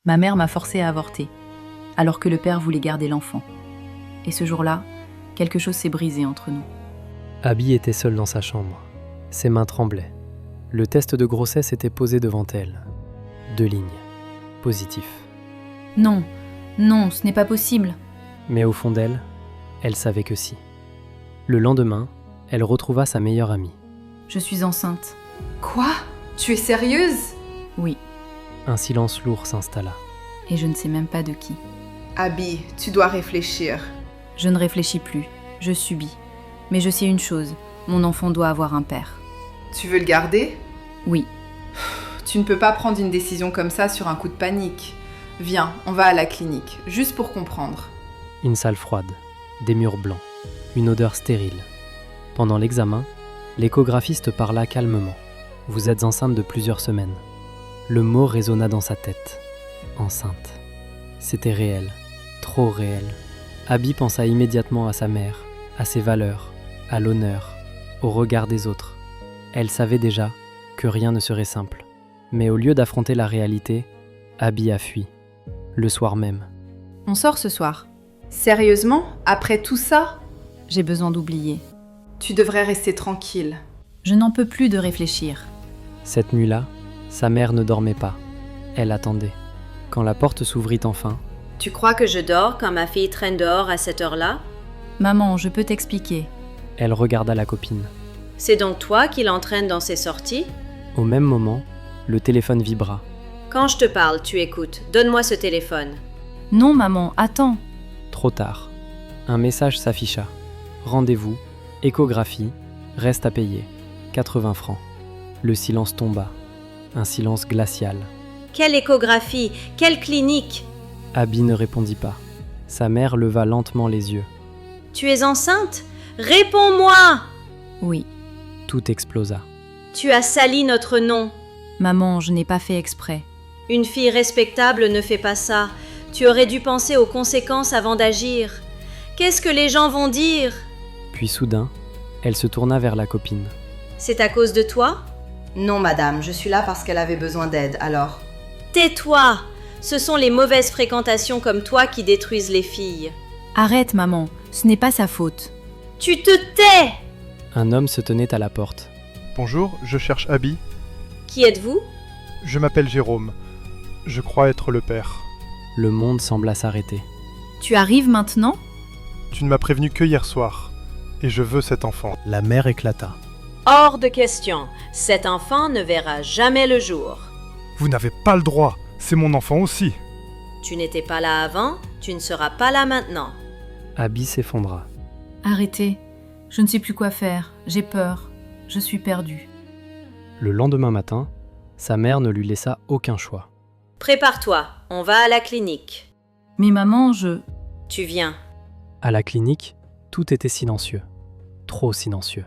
Ma mère m'a forcée à avorter, alors que le père voulait garder l'enfant. Et ce jour-là, quelque chose s'est brisé entre nous. Abby était seule dans sa chambre. Ses mains tremblaient. Le test de grossesse était posé devant elle. 2 lignes. Positif. Non, non, ce n'est pas possible. Mais au fond d'elle, elle savait que si. Le lendemain, elle retrouva sa meilleure amie. Je suis enceinte. Quoi? Tu es sérieuse? Oui, Un silence lourd s'installa. et je ne sais même pas de qui. Abby, tu dois réfléchir. Je ne réfléchis plus, je subis. Mais je sais une chose, mon enfant doit avoir un père. Tu veux le garder? Oui, Tu ne peux pas prendre une décision comme ça sur un coup de panique. Viens, on va à la clinique, juste pour comprendre. Une salle froide, des murs blancs, une odeur stérile. Pendant l'examen, l'échographiste parla calmement. « Vous êtes enceinte de plusieurs semaines. » Le mot résonna dans sa tête. Enceinte. C'était réel, trop réel. Abby pensa immédiatement à sa mère, à ses valeurs, à l'honneur, au regard des autres. Elle savait déjà que rien ne serait simple. Mais au lieu d'affronter la réalité, Abby a fui. Le soir même. on sort ce soir. Sérieusement? Après tout ça? J'ai besoin d'oublier. Tu devrais rester tranquille. Je n'en peux plus de réfléchir. Cette nuit-là, sa mère ne dormait pas. Elle attendait. Quand la porte s'ouvrit enfin, Tu crois que je dors quand ma fille traîne dehors à cette heure-là? Maman, je peux t'expliquer. elle regarda la copine. C'est donc toi qui l'entraîne dans ses sorties? Au même moment, le téléphone vibra. Quand je te parle, tu écoutes. Donne-moi ce téléphone. Non, maman, attends. Trop tard. Un message s'afficha. Rendez-vous, échographie, reste à payer. 80 francs. Le silence tomba. Un silence glacial. Quelle échographie? Quelle clinique? Abby ne répondit pas. Sa mère leva lentement les yeux. Tu es enceinte? Réponds-moi! Oui. Tout explosa. Tu as sali notre nom. Maman, je n'ai pas fait exprès. Une fille respectable ne fait pas ça. Tu aurais dû penser aux conséquences avant d'agir. Qu'est-ce que les gens vont dire? Puis soudain, elle se tourna vers la copine. C'est à cause de toi? Non, madame, je suis là parce qu'elle avait besoin d'aide, alors. Tais-toi! Ce sont les mauvaises fréquentations comme toi qui détruisent les filles. Arrête, maman, ce n'est pas sa faute. Tu te tais! Un homme se tenait à la porte. Bonjour, je cherche Abby. Qui êtes-vous? Je m'appelle Jérôme. Je crois être le père. Le monde sembla s'arrêter. Tu arrives maintenant? Tu ne m'as prévenu que hier soir. Et je veux cet enfant. La mère éclata. Hors de question. Cet enfant ne verra jamais le jour. Vous n'avez pas le droit. C'est mon enfant aussi. Tu n'étais pas là avant, tu ne seras pas là maintenant. Abby s'effondra. Arrêtez. Je ne sais plus quoi faire. J'ai peur. Je suis perdue. Le lendemain matin, sa mère ne lui laissa aucun choix. Prépare-toi, on va à la clinique. Mais maman, Tu viens. À la clinique, tout était silencieux. Trop silencieux.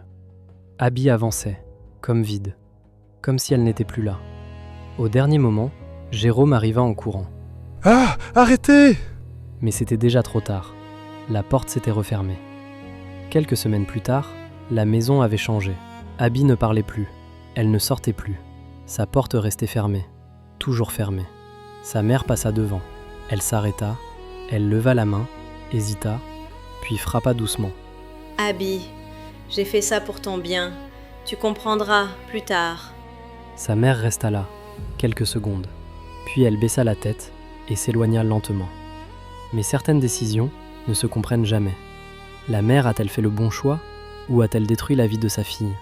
Abby avançait, comme vide, comme si elle n'était plus là. Au dernier moment, Jérôme arriva en courant. Ah, arrêtez! Mais c'était déjà trop tard. La porte s'était refermée. Quelques semaines plus tard, la maison avait changé. Abby ne parlait plus. Elle ne sortait plus. Sa porte restait fermée. Toujours fermée. Sa mère passa devant. Elle s'arrêta. Elle leva la main, hésita, puis frappa doucement. Abby, j'ai fait ça pour ton bien. Tu comprendras plus tard. Sa mère resta là, quelques secondes. Puis elle baissa la tête et s'éloigna lentement. Mais certaines décisions ne se comprennent jamais. La mère a-t-elle fait le bon choix ou a-t-elle détruit la vie de sa fille?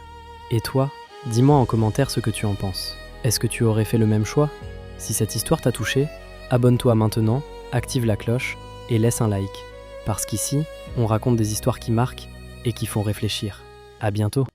Et toi, dis-moi en commentaire ce que tu en penses. Est-ce que tu aurais fait le même choix? Si cette histoire t'a touché, abonne-toi maintenant, active la cloche et laisse un like. Parce qu'ici, on raconte des histoires qui marquent et qui font réfléchir. À bientôt!